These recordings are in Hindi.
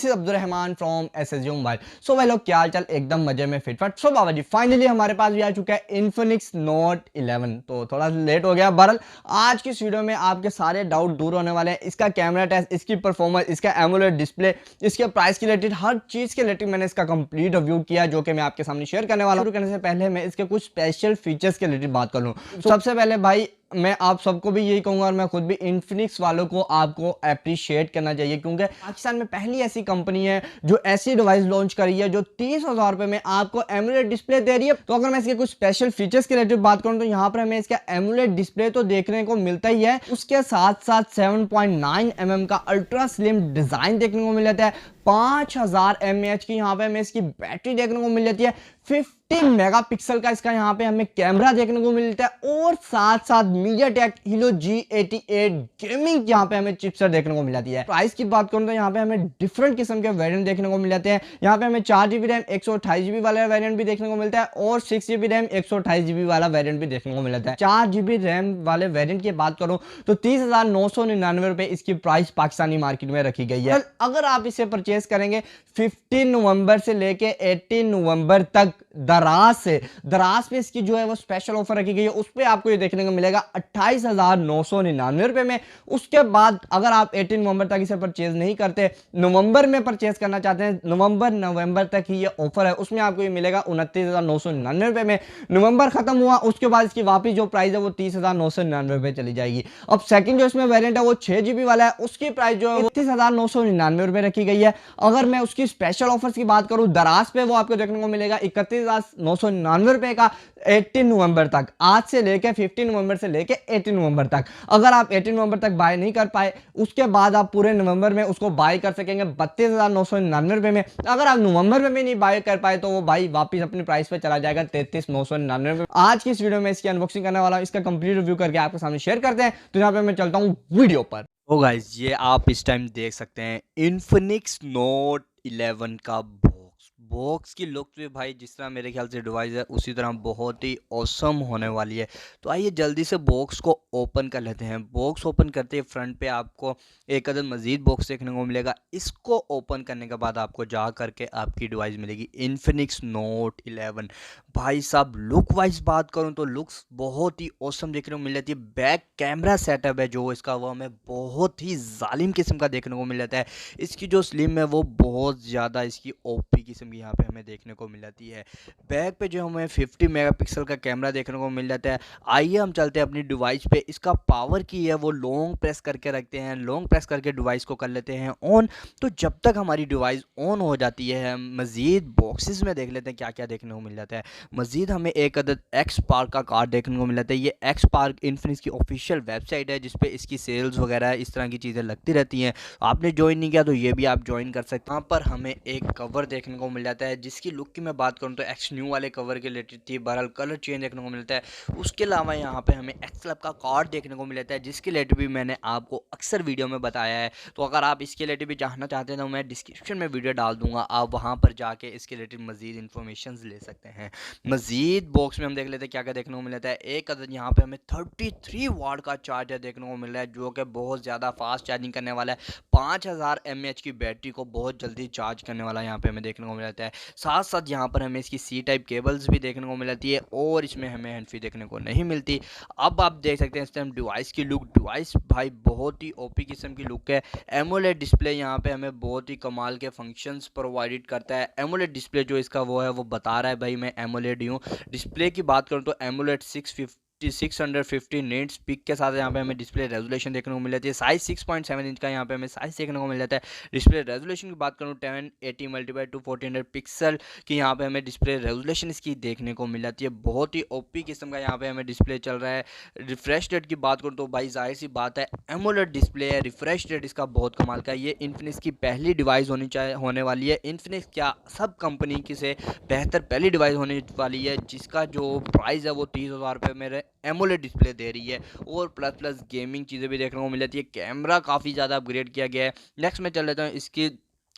This is Abdul from SSG mobile. So भाई लोग क्या हाल चाल, एकदम मजे में फिटफाट। सो बाबा जी फाइनली हमारे पास भी आ चुका है इन्फिनिक्स नोट 11। तो थोड़ा लेट हो गया, बहरहाल आज की इस वीडियो में आपके सारे डाउट दूर होने वाले हैं। इसका कैमरा टेस्ट, इसकी परफॉर्मेंस, इसका एमोलेड डिस्प्ले, इसके प्राइस के रिलेटेड, हर चीज के रिलेटेड मैंने इसका कंप्लीट रिव्यू किया, जो कि मैं आपके सामने शेयर करने वाला हूं। शुरू करने से पहले मैं इसके कुछ स्पेशल फीचर्स के रिलेटेड बात कर लूं। सबसे पहले भाई मैं आप सबको भी यही कहूंगा, और मैं खुद भी इन्फिनिक्स वालों को आपको अप्रिशिएट करना चाहिए, क्योंकि पाकिस्तान में पहली ऐसी कंपनी है जो ऐसी डिवाइस लॉन्च करी है जो 30,000 रुपए में आपको एमोलेड डिस्प्ले दे रही है। तो अगर मैं इसके कुछ स्पेशल फीचर्स के रिलेटेड बात करूं तो यहाँ पर हमें इसका एमोलेड डिस्प्ले तो देखने को मिलता ही है, उसके साथ साथ 7.9 mm का अल्ट्रा स्लिम डिजाइन देखने को मिल जाता है। 5000 mAh की यहाँ पे हमें इसकी बैटरी देखने को मिल जाती है। 50 मेगापिक्सल का इसका यहाँ पे हमें कैमरा देखने को मिलता है, और साथ साथ MediaTek Helio G88 गेमिंग यहाँ पे हमें चिपसेट देखने को मिल जाती है। प्राइस की बात करूं तो यहाँ पे हमें डिफरेंट किस्म के वेरिएंट देखने को मिल जाते हैं। यहाँ पे हमें 4GB रैम 128GB वाला वेरिएंट भी देखने को मिलता है, और 6GB रैम 128GB वाला वेरिएंट भी देखने को मिल जाता है। 4GB रैम वाले वेरिएंट की बात करूं तो 30,999 रुपए इसकी प्राइस पाकिस्तानी मार्केट में रखी गई है। अगर आप इसे परचेज करेंगे 15 नवंबर से लेके 18 नवंबर तक दराज पे इसकी जो है वो स्पेशल ऑफर रखी गई है, उस पे आपको ये देखने को मिलेगा 28,999 रुपए में। उसके बाद अगर आप 18 नवंबर तक इसे परचेज नहीं करते, नवंबर में परचेज करना चाहते हैं, नवंबर तक ही ये ऑफर है, उसमें आपको ये मिलेगा 29,999 रुपए में। नवंबर खत्म हुआ उसके बाद इसकी वापस जो प्राइस है वो 30,999 रुपए चली जाएगी। अब सेकंड जो इसमें वेरिएंट है वो 6GB वाला है, उसकी प्राइस जो है 30,999 रुपए रखी गई है। अगर मैं उसकी स्पेशल ऑफर्स की बात करूं, दराज पे वो आपको देखने को मिलेगा 31,999 रुपए का 18 नवंबर तक, आज से लेकर 15 नवंबर से लेकर 18 नवंबर तक। अगर आप 18 नवंबर तक बाय नहीं कर पाए, उसके बाद आप पूरे नवंबर में उसको बाय कर सकेंगे 32,999 रुपए में। अगर आप नवंबर में भी नहीं बाय कर पाए तो वो भाई वापस अपनी प्राइस पे चला जाएगा 33,999 रुपए। आज की इस वीडियो में इसकी अनबॉक्सिंग करने वाला हूं, इसका कंप्लीट रिव्यू करके आपके सामने शेयर करते हैं। तो यहाँ पे मैं चलता हूँ वीडियो पर। तो गाइज ये आप इस टाइम देख सकते हैं इन्फिनिक्स नोट 11 का बॉक्स की लुक भी भाई जिस तरह मेरे ख्याल से डिवाइस है उसी तरह बहुत ही ऑसम होने वाली है। तो आइए जल्दी से बॉक्स को ओपन कर लेते हैं। बॉक्स ओपन करते ही फ्रंट पे आपको एक अदद मजीद बॉक्स देखने को मिलेगा। इसको ओपन करने के बाद आपको जा करके आपकी डिवाइस मिलेगी इन्फिनिक्स नोट 11। भाई साहब लुक वाइज बात करूं तो लुक्स बहुत ही ऑसम देखने को मिल जाती है। बैक कैमरा सेटअप है जो इसका वो हमें बहुत ही जालिम किस्म का देखने को मिल जाता है। इसकी जो स्लिम है वो बहुत ज़्यादा इसकी ओपी किस्म की यहाँ पे हमें देखने को मिल जाती है। बैक पे जो हमें 50 मेगापिक्सल का कैमरा देखने को मिल जाता है। आइए हम चलते हैं अपनी डिवाइस पे। इसका पावर की है वो लॉन्ग प्रेस करके रखते हैं, लॉन्ग प्रेस करके डिवाइस को कर लेते हैं ऑन। तो जब तक हमारी डिवाइस ऑन हो जाती है मज़ीद बॉक्सेस में देख लेते हैं क्या क्या देखने को मिल जाता है। मज़ीद हमें एक अदद एक्स पार्क का कार्ड देखने को मिल जाता है। ये एक्स पार्क इन्फिनिक्स की ऑफिशियल वेबसाइट है जिसपे इसकी सेल्स वगैरह इस तरह की चीज़ें लगती रहती हैं। आपने ज्वाइन नहीं किया तो ये भी आप ज्वाइन कर सकते हैं। यहाँ पर हमें एक कवर देखने को मिल जाता है जिसकी लुक की मैं बात करूँ तो एक्स न्यू वाले कवर के रिलेटेड थी, बहरहाल कलर चेंज देखने को मिलता है। उसके अलावा यहाँ पे हमें एक्स क्लब का कार्ड देखने को मिल जाता है जिसके रिलेटेड भी मैंने आपको अक्सर वीडियो में बताया है। तो अगर आप इसके रिलेटेड भी जानना चाहते हैं तो मैं डिस्क्रिप्शन में वीडियो डाल दूंगा, आप वहाँ पर जाके इसके रिलेटेड मजीद इन्फॉर्मेशन ले सकते हैं। मजीद बॉक्स में हम देख लेते हैं क्या क्या देखने को मिल जाता है। एक अदद यहाँ पे हमें 33 वाट का चार्जर देखने को मिल रहा है जो कि बहुत ज़्यादा फास्ट चार्जिंग करने वाला है। 5000 mAh की बैटरी को बहुत जल्दी चार्ज करने वाला यहाँ पे हमें देखने को मिल जाता है। साथ साथ यहाँ पर हमें इसकी सी टाइप केबल्स भी देखने को मिल जाती है, और इसमें हमें हैंड फ्री देखने को नहीं मिलती। अब आप देख सकते हैं इस टाइम डिवाइस की लुक, डिवाइस भाई बहुत ही ओपी किस्म की लुक है। एमोलेड डिस्प्ले यहाँ पे हमें बहुत ही कमाल के फंक्शंस प्रोवाइडेड करता है। एमोलेड डिस्प्ले जो इसका वो है वो बता रहा है भाई मैं एमोलेड ही हूँ। डिस्प्ले की बात करूँ तो एमोलेड 650 नीट्स पिक के साथ यहाँ पे हमें डिस्प्ले रेजोल्यूशन देखने को मिल जाती है। साइज 6.7 इंच का यहाँ पे हमें साइज देखने को मिल जाता है। डिस्प्ले रेजोल्यूशन की बात करूँ 1080 मल्टीप्लाई टू 1400 पिक्सल की यहाँ पे हमें डिस्प्ले रेजोल्यूशन इसकी देखने को मिल जाती है। बहुत ही ओपी किस्म का यहाँ पे हमें डिस्प्ले चल रहा है। रिफ्रेश रेट की बात करूँ तो भाई जाहिर सी बात है एमोलेड डिस्प्ले है, रिफ्रेश रेट इसका बहुत कमाल का है। ये इन्फिनिक्स की पहली डिवाइस होने वाली है। इन्फिनिक्स क्या सब कंपनी की से बेहतर पहली डिवाइस होने वाली है जिसका जो प्राइस है वो 30,000 रुपये मेरे एमोलेड डिस्प्ले दे रही है, और प्लस गेमिंग चीज़ें भी देखने को मिल जाती है। कैमरा काफ़ी ज़्यादा अपग्रेड किया गया है। नेक्स्ट में चल लेता हूँ इसकी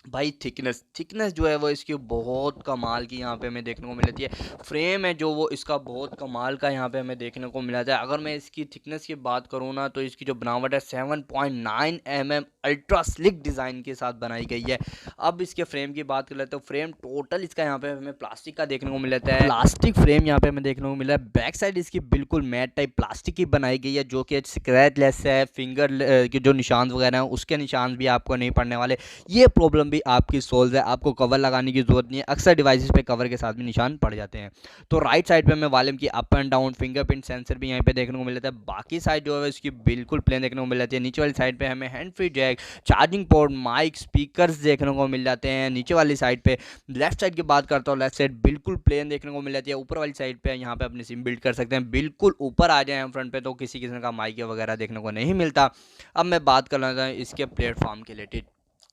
भाई थिकनेस जो है वो इसकी बहुत कमाल की यहाँ पे हमें देखने को मिलती है। फ्रेम है जो वो इसका बहुत कमाल का यहाँ पे हमें देखने को मिला है। अगर मैं इसकी थिकनेस की बात करूँ ना, तो इसकी जो बनावट है 7.9 mm अल्ट्रा स्लिक डिज़ाइन के साथ बनाई गई है। अब इसके फ्रेम की बात कर लेते हैं, तो फ्रेम टोटल इसका यहाँ पे हमें प्लास्टिक का देखने को मिल जाता है। प्लास्टिक फ्रेम यहाँ पे हमें देखने को मिला है। बैक साइड इसकी बिल्कुल मैट टाइप प्लास्टिक की बनाई गई है, जो कि स्क्रैचलेस है। फिंगर के जो निशान वगैरह हैं उसके निशान भी आपको नहीं पड़ने वाले। ये प्रॉब्लम भी आपकी सोल्व है, आपको कवर लगाने की जरूरत नहीं है। अक्सर डिवाइसेस पे कवर के साथ भी निशान पड़ जाते हैं। तो राइट साइड पे हमें वॉल्यूम की up and down fingerprint sensor भी यहाँ पे देखने को मिल जाता है। बाकी साइड जो है इसकी बिल्कुल प्लेन देखने को मिल जाती है। नीचे वाली साइड पे हमें hand free jack, charging port, mic, speakers देखने को मिल जाते हैं। नीचे वाली साइड पे लेफ्ट साइड की बात करता हूँ, लेफ्ट साइड बिल्कुल प्लेन देखने को मिल जाती है। ऊपर वाली साइड पे यहाँ पे अपनी सिम बिल्ड कर सकते हैं। बिल्कुल ऊपर आ जाए हम फ्रंट पे तो किसी किस्म का माइक वगैरह देखने को नहीं मिलता। अब मैं बात कर लेता हूँ इसके प्लेटफॉर्म के रिलेटेड।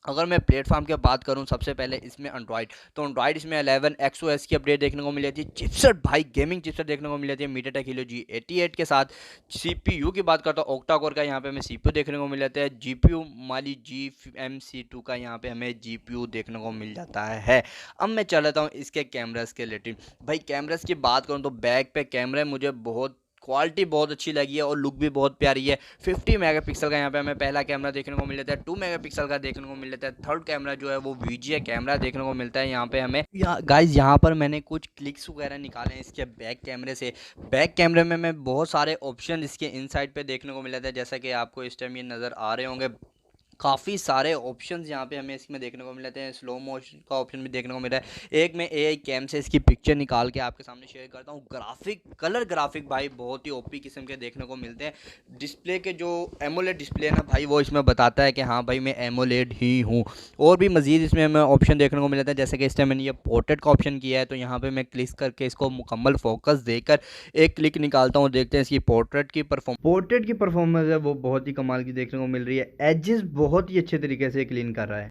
अगर मैं प्लेटफॉर्म की बात करूं, सबसे पहले इसमें एंड्रॉइड, तो एंड्रॉइड इसमें 11 XOS की अपडेट देखने को मिल जाती है। चिपसेट भाई गेमिंग चिपसेट देखने को मिल जाती है मीडियाटेक हीलियो G88 के साथ। सीपीयू की बात करता हूँ, ऑक्टा कोर का यहाँ पे हमें सीपीयू देखने को मिल जाता है। जीपीयू माली GMC2 का यहाँ पे हमें जीपीयू देखने को मिल जाता है। अब मैं चल लेता हूँ इसके कैमरास के रिलेटेड। भाई कैमरास की बात करूँ तो बैक पे कैमरे मुझे बहुत क्वालिटी बहुत अच्छी लगी है और लुक भी बहुत प्यारी है। 50 मेगापिक्सल का यहाँ पे हमें पहला कैमरा देखने को मिल जाता है। 2 मेगापिक्सल का देखने को मिल जाता है। थर्ड कैमरा जो है वो VGA कैमरा देखने को मिलता है यहाँ पे हमें। गाइज यहाँ पर मैंने कुछ क्लिक्स वगैरह निकाले हैं इसके बैक कैमरे से। बैक कैमरे में मैं बहुत सारे ऑप्शन इसके इनसाइड पे देखने को मिल जाता है, जैसा कि आपको इस टाइम ये नज़र आ रहे होंगे। काफ़ी सारे ऑप्शंस यहाँ पे हमें इसमें देखने को मिल जाते हैं। स्लो मोशन का ऑप्शन भी देखने को मिल रहा है। एक मैं AI कैम से इसकी पिक्चर निकाल के आपके सामने शेयर करता हूँ। ग्राफिक कलर ग्राफिक भाई बहुत ही ओपी किस्म के देखने को मिलते हैं। डिस्प्ले के जो एमोलेड डिस्प्ले है ना भाई, वो इसमें बताता है कि हाँ भाई मैं एमोलेड ही हूँ। और भी मज़ीद इसमें हमें ऑप्शन देखने को मिल जाता है, जैसे कि इस टाइम मैंने ये पोर्ट्रेट का ऑप्शन किया है, तो यहाँ पर मैं क्लिक करके इसको मुकम्मल फोकस देकर एक क्लिक निकालता हूँ। देखते हैं इसकी पोर्ट्रेट की परफॉर्मेंस है वो बहुत ही कमाल की देखने को मिल रही है। एजेस बहुत ही अच्छे तरीके से क्लीन कर रहा है।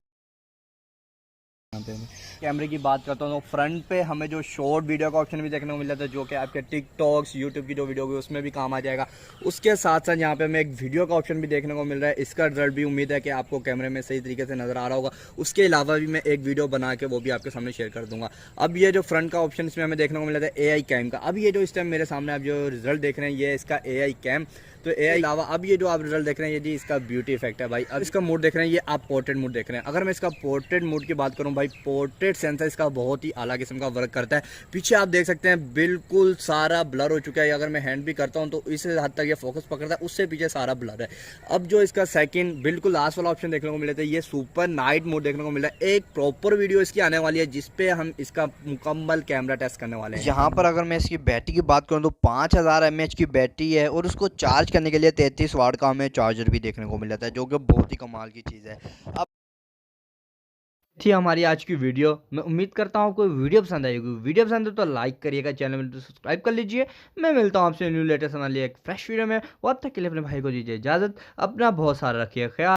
यहाँ पे कैमरे की बात करता हूँ तो फ्रंट पे हमें जो शॉर्ट वीडियो का ऑप्शन भी देखने को मिल जाता है, जो कि आपके टिकटॉक्स यूट्यूब की जो वीडियो होगी उसमें भी काम आ जाएगा। उसके साथ साथ यहाँ पे हमें एक वीडियो का ऑप्शन भी देखने को मिल रहा है। इसका रिजल्ट भी उम्मीद है कि आपको कैमरे में सही तरीके से नजर आ रहा होगा। उसके अलावा भी मैं एक वीडियो बना के वो भी आपके सामने शेयर कर दूंगा। अब ये जो फ्रंट का ऑप्शन इसमें हमें देखने को मिल जाता है AI कैम का। अब ये जो इस टाइम मेरे सामने आप जो रिजल्ट देख रहे हैं ये इसका AI कैम, तो AI अलावा अब ये जो आप रिजल्ट देख रहे हैं ये जी इसका ब्यूटी इफेक्ट है भाई। अब इसका मोड देख रहे हैं, ये आप पोर्ट्रेट मोड देख रहे हैं। अगर मैं इसका पोर्ट्रेट मोड की बात करूं भाई, पोर्ट्रेट सेंसर इसका बहुत ही आला किस्म का वर्क करता है। पीछे आप देख सकते हैं बिल्कुल सारा ब्लर हो चुका है। अगर मैं हैंड भी करता हूं तो इस हद तक ये फोकस पकड़ता है, उससे पीछे सारा ब्लर है। अब जो इसका सेकंड बिल्कुल लास्ट वाला ऑप्शन देखने को मिल जाता है, ये सुपर नाइट मोड देखने को मिला है। एक प्रॉपर वीडियो इसकी आने वाली है जिसपे हम इसका मुकम्मल कैमरा टेस्ट करने वाले हैं। यहाँ पर अगर मैं इसकी बैटरी की बात करूँ तो 5000 mAh की बैटरी है और उसको चार्ज करने के लिए 33 वाट का हमें चार्जर भी देखने को मिल जाता है, जो कि बहुत ही कमाल की चीज़ है। अब थी हमारी आज की वीडियो। मैं उम्मीद करता हूँ आपको वीडियो पसंद आई होगी। वीडियो पसंद है तो लाइक करिएगा, चैनल में तो सब्सक्राइब कर लीजिए। मैं मिलता हूँ आपसे न्यू लेटेस्ट वाली एक फ्रेश वीडियो में। और अब तक के लिए अपने भाई को दीजिए इजाज़त। अपना बहुत सारा रखिए ख्याल।